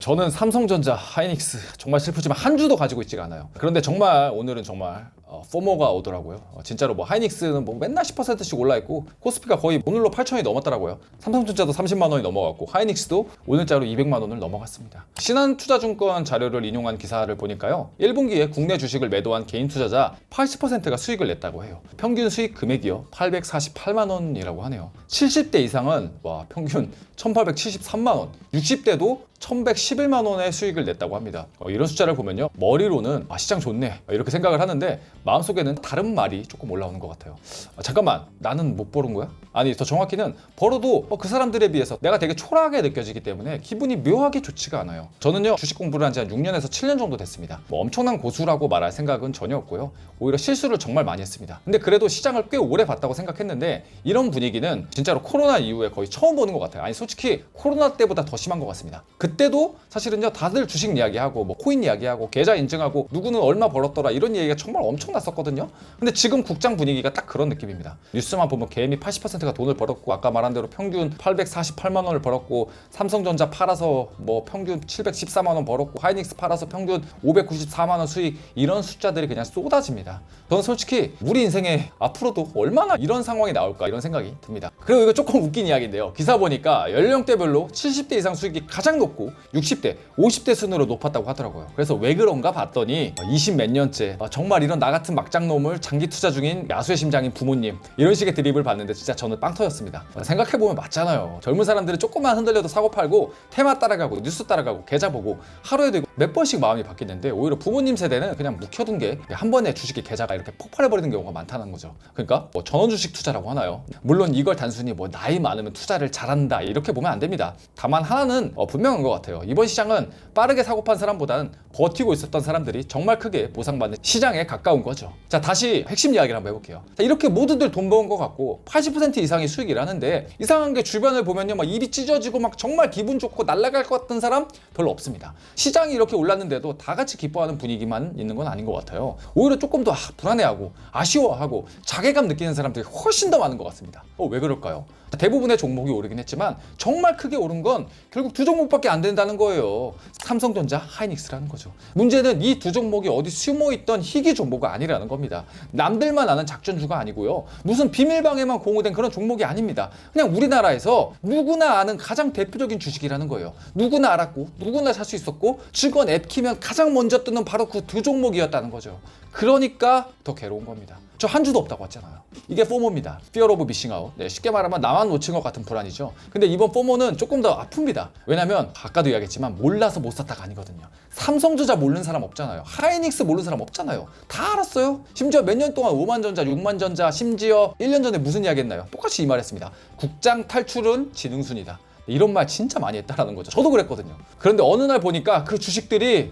저는 삼성전자, 하이닉스 정말 슬프지만 한 주도 가지고 있지가 않아요. 그런데 정말 오늘은 정말 포모가 오더라고요. 진짜로 뭐 하이닉스는 뭐 맨날 10%씩 올라 있고 코스피가 거의 오늘로 8천이 넘었더라고요. 삼성전자도 30만 원이 넘어갔고 하이닉스도 오늘자로 200만 원을 넘어갔습니다. 신한투자증권 자료를 인용한 기사를 보니까요. 1분기에 국내 주식을 매도한 개인 투자자 80%가 수익을 냈다고 해요. 평균 수익 금액이요. 848만 원이라고 하네요. 70대 이상은 평균 1873만 원, 60대도 1111만 원의 수익을 냈다고 합니다. 이런 숫자를 보면요, 머리로는 시장 좋네 이렇게 생각을 하는데 마음속에는 다른 말이 조금 올라오는 것 같아요. 잠깐만, 나는 못 벌은 거야? 아니, 더 정확히는 벌어도 그 사람들에 비해서 내가 되게 초라하게 느껴지기 때문에 기분이 묘하게 좋지가 않아요. 저는요, 주식 공부를 한 지 한 6년에서 7년 정도 됐습니다. 엄청난 고수라고 말할 생각은 전혀 없고요. 오히려 실수를 정말 많이 했습니다. 근데 그래도 시장을 꽤 오래 봤다고 생각했는데 이런 분위기는 진짜로 코로나 이후에 거의 처음 보는 것 같아요. 아니, 솔직히 코로나 때보다 더 심한 것 같습니다. 그때도 사실은요, 다들 주식 이야기하고 코인 이야기하고 계좌 인증하고 누구는 얼마 벌었더라 이런 얘기가 정말 엄청 났었거든요. 근데 지금 국장 분위기가 딱 그런 느낌입니다. 뉴스만 보면 개미 80%가 돈을 벌었고, 아까 말한 대로 평균 848만 원을 벌었고, 삼성전자 팔아서 평균 714만 원 벌었고, 하이닉스 팔아서 평균 594만 원 수익, 이런 숫자들이 그냥 쏟아집니다. 저는 솔직히 우리 인생에 앞으로도 얼마나 이런 상황이 나올까 이런 생각이 듭니다. 그리고 이거 조금 웃긴 이야기인데요. 기사 보니까 연령대별로 70대 이상 수익이 가장 높고 60대, 50대 순으로 높았다고 하더라고요. 그래서 왜 그런가 봤더니 20 몇 년째 정말 이런 나 같은 막장놈을 장기 투자 중인 야수의 심장인 부모님, 이런 식의 드립을 봤는데 진짜 저는 빵 터졌습니다. 생각해보면 맞잖아요. 젊은 사람들은 조금만 흔들려도 사고 팔고 테마 따라가고 뉴스 따라가고 계좌 보고 하루에도 몇 번씩 마음이 바뀌는데, 오히려 부모님 세대는 그냥 묵혀둔 게 한 번에 주식의 계좌가 이렇게 폭발해버리는 경우가 많다는 거죠. 그러니까 전원주식 투자라고 하나요? 물론 이걸 단순히 나이 많으면 투자를 잘한다 이렇게 보면 안 됩니다. 다만 하나는 분명한 것 같아요. 이번 시장은 빠르게 사고 판 사람보다는 버티고 있었던 사람들이 정말 크게 보상받는 시장에 가까운 거죠. 자, 다시 핵심 이야기를 한번 해볼게요. 자, 이렇게 모두들 돈 버은 것 같고 80% 이상이 수익이라는데, 이상한 게 주변을 보면요, 입이 찢어지고 정말 기분 좋고 날아갈 것 같은 사람 별로 없습니다. 시장이 이렇게 올랐는데도 다 같이 기뻐하는 분위기만 있는 건 아닌 것 같아요. 오히려 조금 더 불안해하고 아쉬워하고 자괴감 느끼는 사람들이 훨씬 더 많은 것 같습니다. 왜 그럴까요? 대부분의 종목이 오르긴 했지만 정말 크게 오른 건 결국 두 종목밖에 안 된다는 거예요. 삼성전자, 하이닉스라는 거죠. 문제는 이 두 종목이 어디 숨어있던 희귀 종목이 아니라는 겁니다. 남들만 아는 작전주가 아니고요, 무슨 비밀방에만 공유된 그런 종목이 아닙니다. 그냥 우리나라에서 누구나 아는 가장 대표적인 주식이라는 거예요. 누구나 알았고 누구나 살 수 있었고 증권 앱 키면 가장 먼저 뜨는 바로 그 두 종목이었다는 거죠. 그러니까 더 괴로운 겁니다. 저 한 주도 없다고 했잖아요. 이게 포모입니다. Fear of Missing Out. 네, 쉽게 말하면 나만 놓친 것 같은 불안이죠. 근데 이번 포모는 조금 더 아픕니다. 왜냐면 아까도 이야기했지만 몰라서 못 샀다가 아니거든요. 삼성전자 모르는 사람 없잖아요. 하이닉스 모르는 사람 없잖아요. 다 알았어요. 심지어 몇 년 동안 5만전자, 6만전자, 심지어 1년 전에 무슨 이야기 했나요? 똑같이 이 말했습니다. 국장 탈출은 지능순이다. 이런 말 진짜 많이 했다라는 거죠. 저도 그랬거든요. 그런데 어느 날 보니까 그 주식들이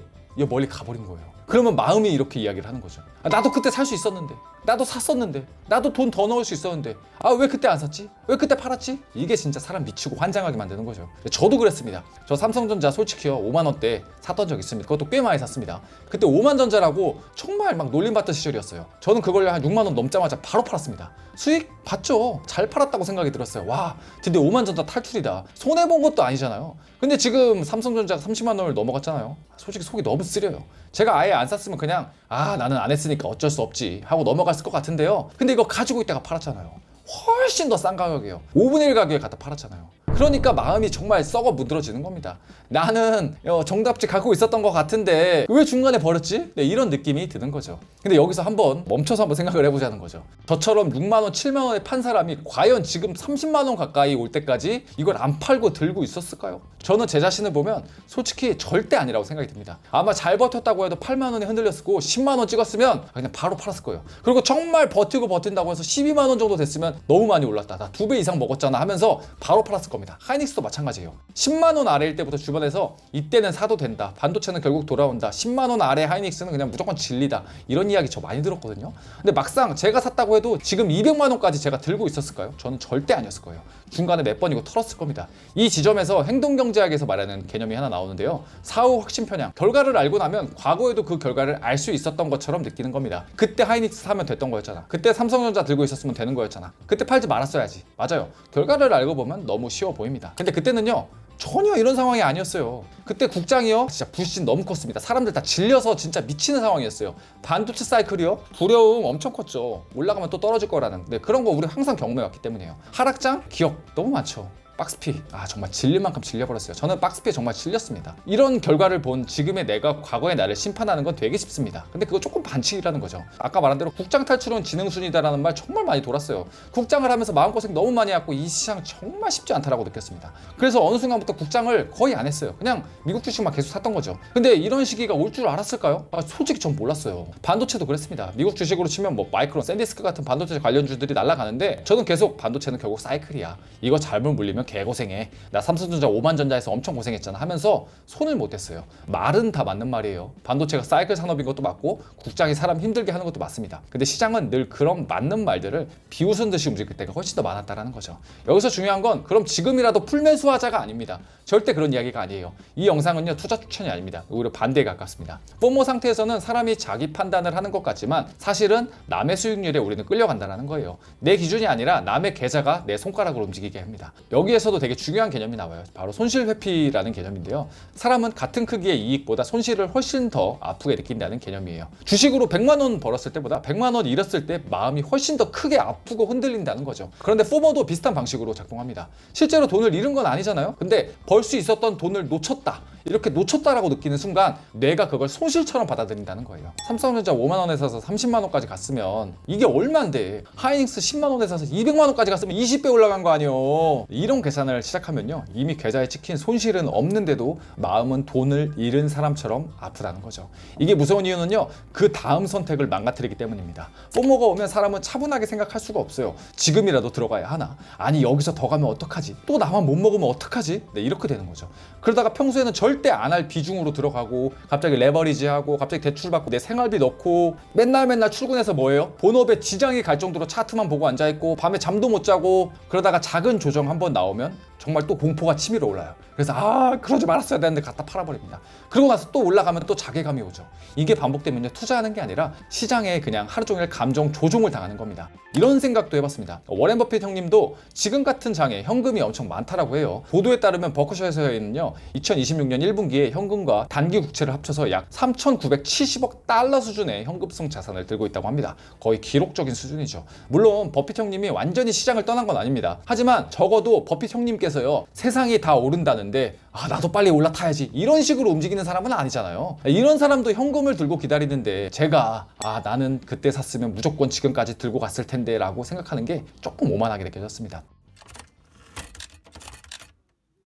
멀리 가버린 거예요. 그러면 마음이 이렇게 이야기를 하는 거죠. 나도 그때 살 수 있었는데, 나도 샀었는데, 나도 돈 더 넣을 수 있었는데, 왜 그때 안 샀지? 왜 그때 팔았지? 이게 진짜 사람 미치고 환장하게 만드는 거죠. 저도 그랬습니다. 저 삼성전자 솔직히요, 5만 원대 샀던 적 있습니다. 그것도 꽤 많이 샀습니다. 그때 5만 전자라고 정말 놀림받던 시절이었어요. 저는 그걸 한 6만 원 넘자마자 바로 팔았습니다. 수익 봤죠. 잘 팔았다고 생각이 들었어요. 와, 드디어 5만 전자 탈출이다. 손해본 것도 아니잖아요. 근데 지금 삼성전자가 30만 원을 넘어갔잖아요. 솔직히 속이 너무 쓰려요. 제가 아예 안 샀으면 그냥 나는 안 했으니까 어쩔 수 없지 하고 넘어갔을 것 같은데요. 근데 이거 가지고 있다가 팔았잖아요. 훨씬 더 싼 가격이에요. 5분의 1 가격에 갖다 팔았잖아요. 그러니까 마음이 정말 썩어 문드러지는 겁니다. 나는 정답지 갖고 있었던 것 같은데 왜 중간에 버렸지? 네, 이런 느낌이 드는 거죠. 근데 여기서 멈춰서 한번 생각을 해보자는 거죠. 저처럼 6만 원, 7만 원에 판 사람이 과연 지금 30만 원 가까이 올 때까지 이걸 안 팔고 들고 있었을까요? 저는 제 자신을 보면 솔직히 절대 아니라고 생각이 듭니다. 아마 잘 버텼다고 해도 8만 원에 흔들렸고 10만 원 찍었으면 그냥 바로 팔았을 거예요. 그리고 정말 버티고 버틴다고 해서 12만 원 정도 됐으면 너무 많이 올랐다, 나 2배 이상 먹었잖아 하면서 바로 팔았을 겁니다. 하이닉스도 마찬가지예요. 10만 원 아래일 때부터 주변에서 이때는 사도 된다, 반도체는 결국 돌아온다, 10만 원 아래 하이닉스는 그냥 무조건 진리다, 이런 이야기 저 많이 들었거든요. 근데 막상 제가 샀다고 해도 지금 200만 원까지 제가 들고 있었을까요? 저는 절대 아니었을 거예요. 중간에 몇 번이고 털었을 겁니다. 이 지점에서 행동경제학에서 말하는 개념이 하나 나오는데요, 사후 확신 편향. 결과를 알고 나면 과거에도 그 결과를 알 수 있었던 것처럼 느끼는 겁니다. 그때 하이닉스 사면 됐던 거였잖아. 그때 삼성전자 들고 있었으면 되는 거였잖아. 그때 팔지 말았어야지. 맞아요. 결과를 알고 보면 너무 쉬워 보입니다. 근데 그때는요, 전혀 이런 상황이 아니었어요. 그때 국장이요 진짜 불신 너무 컸습니다. 사람들 다 질려서 진짜 미치는 상황이었어요. 반도체 사이클이요 두려움 엄청 컸죠. 올라가면 또 떨어질 거라는. 네, 그런 거 우리 항상 경험해왔기 때문이에요. 하락장 기억 너무 많죠. 박스피 정말 질릴 만큼 질려버렸어요. 저는 박스피에 정말 질렸습니다. 이런 결과를 본 지금의 내가 과거의 나를 심판하는 건 되게 쉽습니다. 근데 그거 조금 반칙이라는 거죠. 아까 말한 대로 국장 탈출은 지능순이다라는 말 정말 많이 돌았어요. 국장을 하면서 마음고생 너무 많이 했고 이 시장 정말 쉽지 않다라고 느꼈습니다. 그래서 어느 순간부터 국장을 거의 안 했어요. 그냥 미국 주식만 계속 샀던 거죠. 근데 이런 시기가 올 줄 알았을까요? 솔직히 전 몰랐어요. 반도체도 그랬습니다. 미국 주식으로 치면 뭐 마이크론, 샌디스크 같은 반도체 관련주들이 날아가는데 저는 계속 반도체는 결국 사이클이야. 이거 잘못 물리면 개고생해. 나 삼성전자 5만전자에서 엄청 고생했잖아 하면서 손을 못 댔어요. 말은 다 맞는 말이에요. 반도체가 사이클 산업인 것도 맞고 국장이 사람 힘들게 하는 것도 맞습니다. 근데 시장은 늘 그런 맞는 말들을 비웃은 듯이 움직일 때가 훨씬 더 많았다는 거죠. 여기서 중요한 건 그럼 지금이라도 풀매수하자가 아닙니다. 절대 그런 이야기가 아니에요. 이 영상은요 투자 추천이 아닙니다. 오히려 반대에 가깝습니다. 포모 상태에서는 사람이 자기 판단을 하는 것 같지만 사실은 남의 수익률에 우리는 끌려간다는 거예요. 내 기준이 아니라 남의 계좌가 내 손가락으로 움직이게 합니다. 여기에서도 되게 중요한 개념이 나와요. 바로 손실회피라는 개념인데요. 사람은 같은 크기의 이익보다 손실을 훨씬 더 아프게 느낀다는 개념이에요. 주식으로 100만 원 벌었을 때보다 100만 원 잃었을 때 마음이 훨씬 더 크게 아프고 흔들린다는 거죠. 그런데 포모도 비슷한 방식으로 작동합니다. 실제로 돈을 잃은 건 아니잖아요. 근데 벌 수 있었던 돈을 놓쳤다. 이렇게 놓쳤다라고 느끼는 순간 뇌가 그걸 손실처럼 받아들인다는 거예요. 삼성전자 5만 원에 사서 30만 원까지 갔으면 이게 얼마인데 하이닉스 10만 원에 사서 200만 원까지 갔으면 20배 올라간 거 아니에요. 이런 계산을 시작하면요. 이미 계좌에 찍힌 손실은 없는데도 마음은 돈을 잃은 사람처럼 아프다는 거죠. 이게 무서운 이유는요. 그 다음 선택을 망가뜨리기 때문입니다. 포모가 오면 사람은 차분하게 생각할 수가 없어요. 지금이라도 들어가야 하나? 아니 여기서 더 가면 어떡하지? 또 나만 못 먹으면 어떡하지? 네, 이렇게 되는 거죠. 그러다가 평소에는 절대 안 할 비중으로 들어가고 갑자기 레버리지하고 갑자기 대출받고 내 생활비 넣고 맨날 출근해서 뭐예요? 본업에 지장이 갈 정도로 차트만 보고 앉아있고 밤에 잠도 못 자고 그러다가 작은 조정 한번 나오면 정말 또 공포가 치밀어 올라요. 그래서 그러지 말았어야 되는데 갖다 팔아버립니다. 그러고 나서 또 올라가면 또 자괴감이 오죠. 이게 반복되면요 투자하는 게 아니라 시장에 그냥 하루 종일 감정 조종을 당하는 겁니다. 이런 생각도 해봤습니다. 워렌 버핏 형님도 지금 같은 장에 현금이 엄청 많다라고 해요. 보도에 따르면 버크셔에서는요 2026년 1분기에 현금과 단기 국채를 합쳐서 약 3,970억 달러 수준의 현금성 자산을 들고 있다고 합니다. 거의 기록적인 수준이죠. 물론 버핏 형님이 완전히 시장을 떠난 건 아닙니다. 하지만 적어도 버핏 형님께서요 세상이 다 오른다는데 나도 빨리 올라타야지 이런 식으로 움직이는 사람은 아니잖아요. 이런 사람도 현금을 들고 기다리는데 제가 나는 그때 샀으면 무조건 지금까지 들고 갔을 텐데 라고 생각하는 게 조금 오만하게 느껴졌습니다.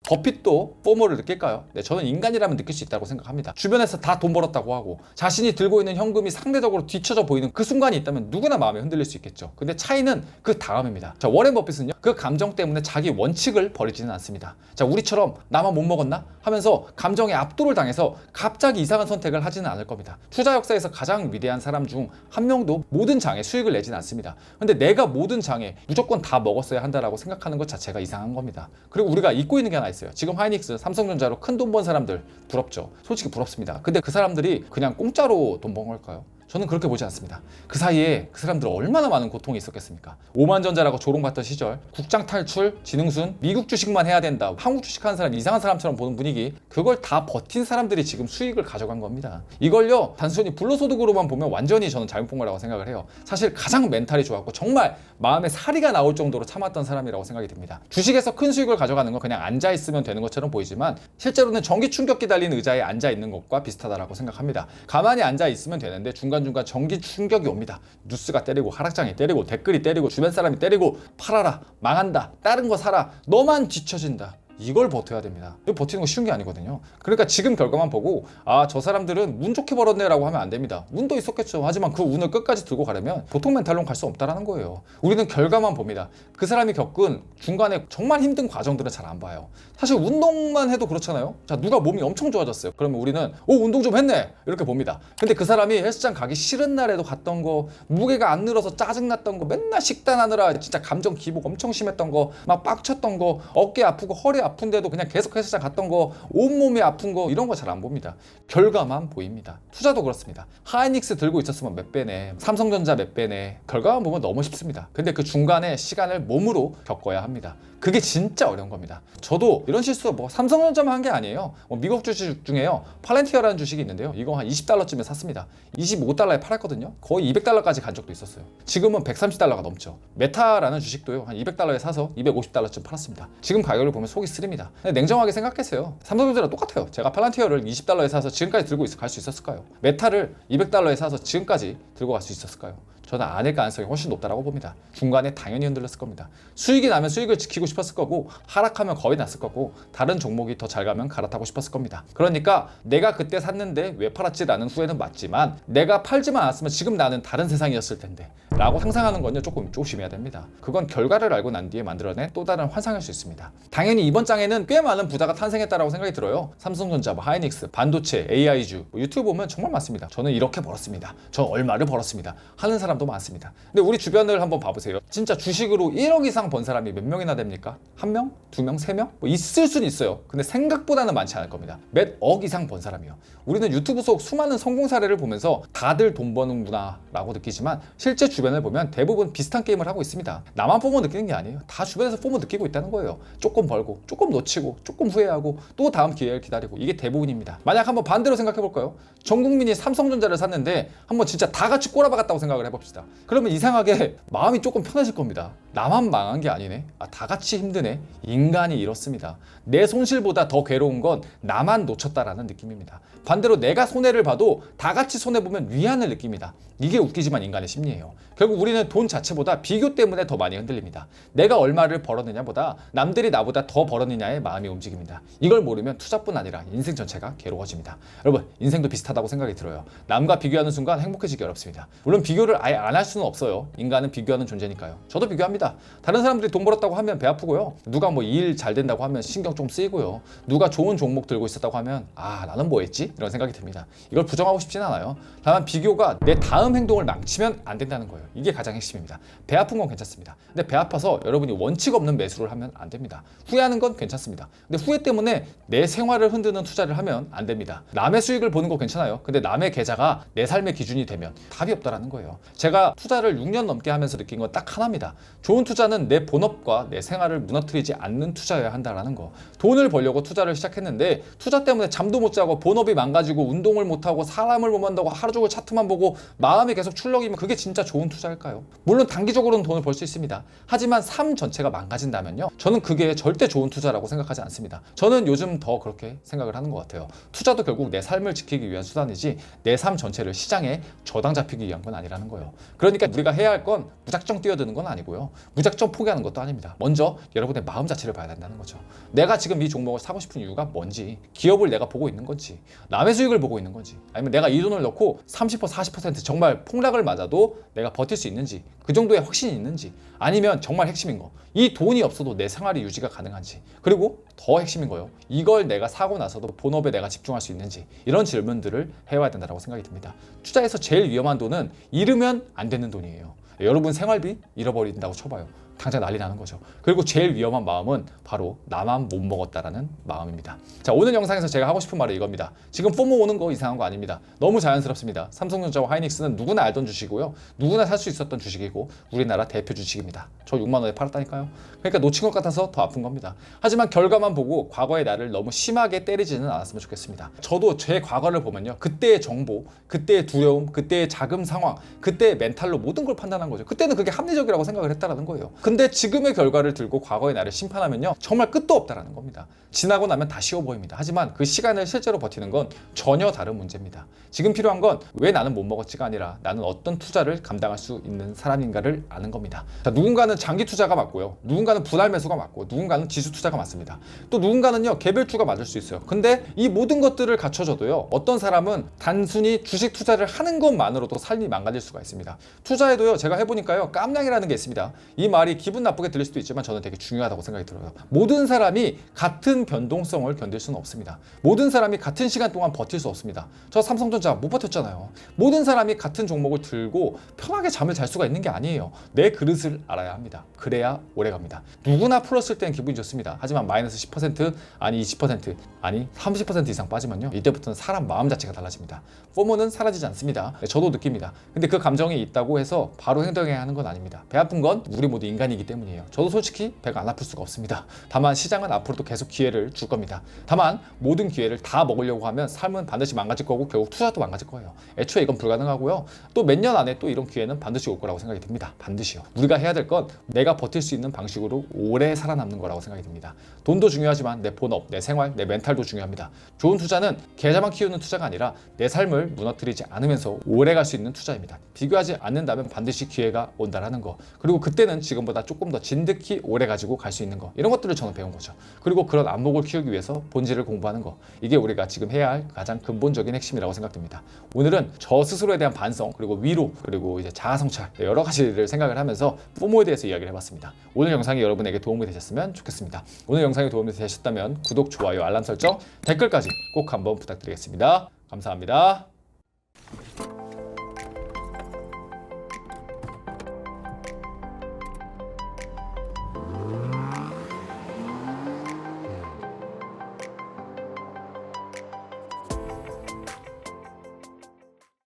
버핏도 포모를 느낄까요? 네, 저는 인간이라면 느낄 수 있다고 생각합니다. 주변에서 다 돈 벌었다고 하고 자신이 들고 있는 현금이 상대적으로 뒤쳐져 보이는 그 순간이 있다면 누구나 마음이 흔들릴 수 있겠죠. 근데 차이는 그 다음입니다. 자, 워렌 버핏은요 그 감정 때문에 자기 원칙을 버리지는 않습니다. 자, 우리처럼 나만 못 먹었나? 하면서 감정에 압도를 당해서 갑자기 이상한 선택을 하지는 않을 겁니다. 투자 역사에서 가장 위대한 사람 중 한 명도 모든 장에 수익을 내지는 않습니다. 근데 내가 모든 장에 무조건 다 먹었어야 한다라고 생각하는 것 자체가 이상한 겁니다. 그리고 우리가 잊고 있는 게 하나 있어요. 지금 하이닉스, 삼성전자로 큰 돈 번 사람들 부럽죠. 솔직히 부럽습니다. 근데 그 사람들이 그냥 공짜로 돈 번 걸까요? 저는 그렇게 보지 않습니다. 그 사이에 그 사람들 얼마나 많은 고통이 있었겠습니까? 오만전자라고 조롱받던 시절, 국장 탈출, 지능순, 미국 주식만 해야 된다, 한국 주식하는 사람 이상한 사람처럼 보는 분위기, 그걸 다 버틴 사람들이 지금 수익을 가져간 겁니다. 이걸요 단순히 불로소득으로만 보면 완전히 저는 잘못 본 거라고 생각을 해요. 사실 가장 멘탈이 좋았고 정말 마음에 사리가 나올 정도로 참았던 사람이라고 생각이 듭니다. 주식에서 큰 수익을 가져가는 건 그냥 앉아있으면 되는 것처럼 보이지만 실제로는 전기 충격기 달린 의자에 앉아있는 것과 비슷하다고 생각합니다. 가만히 앉아있으면 되는데 중간중간 전기 충격이 옵니다. 뉴스가 때리고 하락장이 때리고 댓글이 때리고 주변 사람이 때리고 팔아라, 망한다, 다른 거 사라, 너만 뒤처진다. 이걸 버텨야 됩니다. 이거 버티는 거 쉬운 게 아니거든요. 그러니까 지금 결과만 보고 저 사람들은 운 좋게 벌었네 라고 하면 안 됩니다. 운도 있었겠죠. 하지만 그 운을 끝까지 들고 가려면 보통 멘탈로는 갈 수 없다라는 거예요. 우리는 결과만 봅니다. 그 사람이 겪은 중간에 정말 힘든 과정들은 잘 안 봐요. 사실 운동만 해도 그렇잖아요. 자, 누가 몸이 엄청 좋아졌어요. 그러면 우리는 운동 좀 했네 이렇게 봅니다. 근데 그 사람이 헬스장 가기 싫은 날에도 갔던 거, 무게가 안 늘어서 짜증났던 거, 맨날 식단하느라 진짜 감정 기복 엄청 심했던 거, 막 빡쳤던 거, 어깨 아프고 허리 아픈데도 그냥 계속 헬스장 갔던 거, 온몸이 아픈 거 이런 거 잘 안 봅니다. 결과만 보입니다. 투자도 그렇습니다. 하이닉스 들고 있었으면 몇 배네, 삼성전자 몇 배네, 결과만 보면 너무 쉽습니다. 근데 그 중간에 시간을 몸으로 겪어야 합니다. 그게 진짜 어려운 겁니다. 저도 이런 실수 뭐 삼성전자만 한 게 아니에요. 미국 주식 중에요, 팔렌티어라는 주식이 있는데요, 이거 한 20달러쯤에 샀습니다. 25달러에 팔았거든요. 거의 200달러까지 간 적도 있었어요. 지금은 130달러가 넘죠. 메타라는 주식도요, 한 200달러에 사서 250달러쯤 팔았습니다. 지금 가격을 보면 속이 쓰립니다. 근데 냉정하게 생각했어요. 삼성전자랑 똑같아요. 제가 팔렌티어를 20달러에 사서 지금까지 들고 갈 수 있었을까요? 메타를 200달러에 사서 지금까지 들고 갈 수 있었을까요? 저는 아닐 가능성이 훨씬 높다고 봅니다. 중간에 당연히 흔들렸을 겁니다. 수익이 나면 수익을 지키고 싶었을 거고, 하락하면 겁이 났을 거고, 다른 종목이 더 잘 가면 갈아타고 싶었을 겁니다. 그러니까 내가 그때 샀는데 왜 팔았지라는 후회는 맞지만, 내가 팔지만 않았으면 지금 나는 다른 세상이었을 텐데 라고 상상하는 건요, 조금 조심해야 됩니다. 그건 결과를 알고 난 뒤에 만들어낸 또 다른 환상일 수 있습니다. 당연히 이번 장에는 꽤 많은 부자가 탄생했다고 생각이 들어요. 삼성전자, 하이닉스, 반도체, AI주, 유튜브 보면 정말 많습니다. 저는 이렇게 벌었습니다, 전 얼마를 벌었습니다 하는 사람도 많습니다. 근데 우리 주변을 한번 봐보세요. 진짜 주식으로 1억 이상 번 사람이 몇 명이나 됩니까? 1명? 2명? 3명? 뭐 있을 수는 있어요. 근데 생각보다는 많지 않을 겁니다. 몇 억 이상 번 사람이요. 우리는 유튜브 속 수많은 성공 사례를 보면서 다들 돈 버는구나 라고 느끼지만, 실제 주변을 보면 대부분 비슷한 게임을 하고 있습니다. 나만 포모 느끼는 게 아니에요. 다 주변에서 포모 느끼고 있다는 거예요. 조금 벌고, 조금 놓치고, 조금 후회하고, 또 다음 기회를 기다리고, 이게 대부분입니다. 만약 한번 반대로 생각해 볼까요? 전 국민이 삼성전자를 샀는데 한번 진짜 다 같이 꼬라박았다고 생각을 해봅시다. 그러면 이상하게 마음이 조금 편해질 겁니다. 나만 망한 게 아니네, 다 같이 힘드네. 인간이 이렇습니다. 내 손실보다 더 괴로운 건 나만 놓쳤다라는 느낌입니다. 반대로 내가 손해를 봐도 다 같이 손해보면 위안을 느낍니다. 이게 웃기지만 인간의 심리예요. 결국 우리는 돈 자체보다 비교 때문에 더 많이 흔들립니다. 내가 얼마를 벌었느냐보다 남들이 나보다 더 벌었느냐의 마음이 움직입니다. 이걸 모르면 투자뿐 아니라 인생 전체가 괴로워집니다. 여러분, 인생도 비슷하다고 생각이 들어요. 남과 비교하는 순간 행복해지기 어렵습니다. 물론 비교를 아예 안 할 수는 없어요. 인간은 비교하는 존재니까요. 저도 비교합니다. 다른 사람들이 돈 벌었다고 하면 배 아프고요. 누가 뭐 일 잘 된다고 하면 신경 좀 쓰이고요. 누가 좋은 종목 들고 있었다고 하면 나는 뭐 했지? 이런 생각이 듭니다. 이걸 부정하고 싶진 않아요. 다만 비교가 내 다음 행동을 망치면 안 된다는 거예요. 이게 가장 핵심입니다. 배 아픈 건 괜찮습니다. 근데 배 아파서 여러분이 원칙 없는 매수를 하면 안 됩니다. 후회하는 건 괜찮습니다. 근데 후회 때문에 내 생활을 흔드는 투자를 하면 안 됩니다. 남의 수익을 보는 거 괜찮아요. 근데 남의 계좌가 내 삶의 기준이 되면 답이 없다라는 거예요. 제가 투자를 6년 넘게 하면서 느낀 건 딱 하나입니다. 좋은 투자는 내 본업과 내 생활을 무너뜨리지 않는 투자여야 한다라는 거. 돈을 벌려고 투자를 시작했는데 투자 때문에 잠도 못 자고 본업이 망가지고 운동을 못하고 사람을 못 만나고 하루 종일 차트만 보고 마음이 계속 출렁이면 그게 진짜 좋은 투자일까요? 물론 단기적으로는 돈을 벌 수 있습니다. 하지만 삶 전체가 망가진다면요, 저는 그게 절대 좋은 투자라고 생각하지 않습니다. 저는 요즘 더 그렇게 생각을 하는 것 같아요. 투자도 결국 내 삶을 지키기 위한 수단이지 내 삶 전체를 시장에 저당 잡히기 위한 건 아니라는 거예요. 그러니까 우리가 해야 할 건 무작정 뛰어드는 건 아니고요, 무작정 포기하는 것도 아닙니다. 먼저 여러분의 마음 자체를 봐야 된다는 거죠. 내가 지금 이 종목을 사고 싶은 이유가 뭔지, 기업을 내가 보고 있는 건지, 남의 수익을 보고 있는 건지, 아니면 내가 이 돈을 넣고 30% 40% 정말 폭락을 맞아도 내가 버틸 수 있는지, 그 정도의 확신이 있는지, 아니면 정말 핵심인 거, 이 돈이 없어도 내 생활이 유지가 가능한지, 그리고 더 핵심인 거요, 이걸 내가 사고 나서도 본업에 내가 집중할 수 있는지, 이런 질문들을 해와야 된다고 생각이 듭니다. 투자에서 제일 위험한 돈은 잃으면 안 되는 돈이에요. 여러분 생활비 잃어버린다고 쳐봐요. 당장 난리 나는 거죠. 그리고 제일 위험한 마음은 바로 나만 못 먹었다라는 마음입니다. 자, 오늘 영상에서 제가 하고 싶은 말은 이겁니다. 지금 포모 오는 거 이상한 거 아닙니다. 너무 자연스럽습니다. 삼성전자와 하이닉스는 누구나 알던 주식이고요, 누구나 살 수 있었던 주식이고 우리나라 대표 주식입니다. 저 6만 원에 팔았다니까요. 그러니까 놓친 것 같아서 더 아픈 겁니다. 하지만 결과만 보고 과거의 나를 너무 심하게 때리지는 않았으면 좋겠습니다. 저도 제 과거를 보면요, 그때의 정보, 그때의 두려움, 그때의 자금 상황, 그때의 멘탈로 모든 걸 판단한 거죠. 그때는 그게 합리적이라고 생각을 했다라는 거예요. 근데 지금의 결과를 들고 과거의 나를 심판하면요, 정말 끝도 없다라는 겁니다. 지나고 나면 다 쉬워 보입니다. 하지만 그 시간을 실제로 버티는 건 전혀 다른 문제입니다. 지금 필요한 건 왜 나는 못 먹었지가 아니라 나는 어떤 투자를 감당할 수 있는 사람인가를 아는 겁니다. 자, 누군가는 장기 투자가 맞고요, 누군가는 분할 매수가 맞고, 누군가는 지수 투자가 맞습니다. 또 누군가는요, 개별주가 맞을 수 있어요. 근데 이 모든 것들을 갖춰줘도요, 어떤 사람은 단순히 주식 투자를 하는 것만으로도 삶이 망가질 수가 있습니다. 투자에도요, 제가 해보니까요, 깜냥이라는 게 있습니다. 이 말이 기분 나쁘게 들릴 수도 있지만 저는 되게 중요하다고 생각이 들어요. 모든 사람이 같은 변동성을 견딜 수는 없습니다. 모든 사람이 같은 시간 동안 버틸 수 없습니다. 저 삼성전자 못 버텼잖아요. 모든 사람이 같은 종목을 들고 편하게 잠을 잘 수가 있는 게 아니에요. 내 그릇을 알아야 합니다. 그래야 오래 갑니다. 누구나 풀었을 땐 기분이 좋습니다. 하지만 마이너스 10% 아니 20% 아니 30% 이상 빠지면요, 이때부터는 사람 마음 자체가 달라집니다. 포모는 사라지지 않습니다. 저도 느낍니다. 근데 그 감정이 있다고 해서 바로 행동해야 하는 건 아닙니다. 배 아픈 건 우리 모두 인간이기 때문이에요. 저도 솔직히 배가 안 아플 수가 없습니다. 다만 시장은 앞으로도 계속 기회를 줄 겁니다. 다만 모든 기회를 다 먹으려고 하면 삶은 반드시 망가질 거고 결국 투자도 망가질 거예요. 애초에 이건 불가능하고요. 또 몇 년 안에 또 이런 기회는 반드시 올 거라고 생각이 듭니다. 반드시요. 우리가 해야 될 건 내가 버틸 수 있는 방식으로 오래 살아남는 거라고 생각이 듭니다. 돈도 중요하지만 내 본업, 내 생활, 내 멘탈도 중요합니다. 좋은 투자는 계좌만 키우는 투자가 아니라 내 삶을 무너뜨리지 않으면서 오래 갈 수 있는 투자입니다. 비교하지 않는다면 반드시 기회가 온다라는 거. 그리고 그때는 지금보다 조금 더 진득히 오래 가지고 갈 수 있는 거. 이런 것들을 저는 배운 거죠. 그리고 그런 안목을 키우기 위해서 본질을 공부하는 거. 이게 우리가 지금 해야 할 가장 근본적인 핵심이라고 생각됩니다. 오늘은 저 스스로에 대한 반성, 그리고 위로, 그리고 이제 자아 성찰, 여러 가지를 생각을 하면서 포모에 대해서 이야기를 해봤습니다. 오늘 영상이 여러분에게 도움이 되셨으면 좋겠습니다. 오늘 영상이 도움이 되셨다면 구독, 좋아요, 알람 설정, 댓글까지 꼭 한번 부탁드리겠습니다. 감사합니다.